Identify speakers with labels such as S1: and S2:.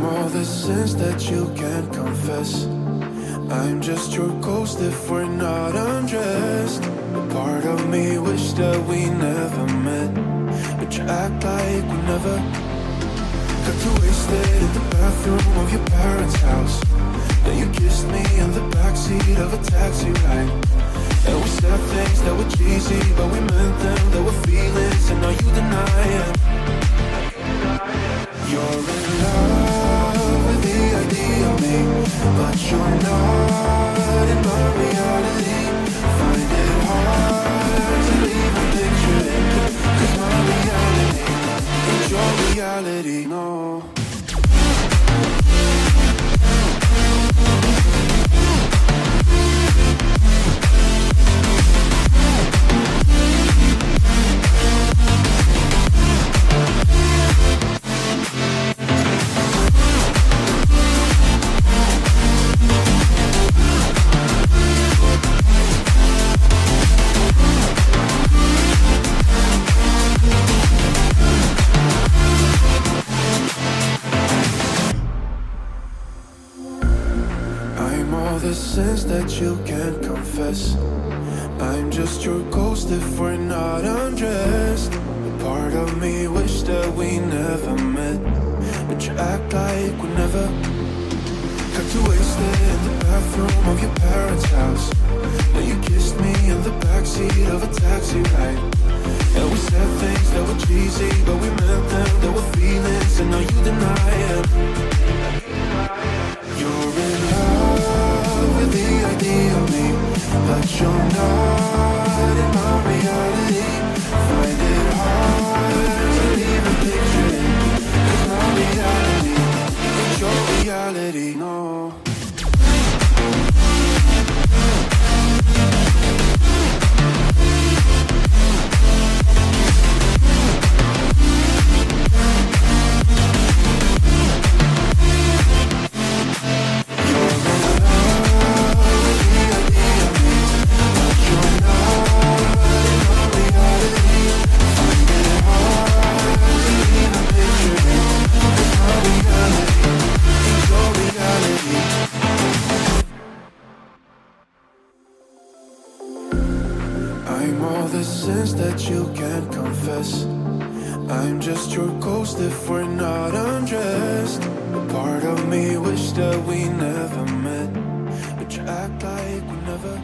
S1: all the sins that you can't confess. I'm just your ghost if we're not undressed. A part of me wish that we never met, but you act like we never. Got too wasted in the bathroom of your parents' house. Then you kissed me in the backseat of a taxi ride. And we said things that were cheesy, but we meant them. There were feelings, and now you deny it. You're in love with the idea of me, but you're not in my reality. Find it hard to even picture it, 'cause my reality ain't your reality, no. The sins that you can't confess. I'm just your ghost if we're not undressed. A part of me wish that we never met, but you act like we never. Got too wasted in the bathroom of your parents' house. Then you kissed me in the backseat of a taxi ride. And we said things that were cheesy, but we meant them. There were feelings, and now you deny it. You're in love with the idea of me, but you're not in my reality. Find it hard to even picture it, 'cause my reality ain't your reality, no. I'm all the sins that you can't confess. I'm just your ghost if we're not undressed. A part of me wish that we never met, but you act like we never.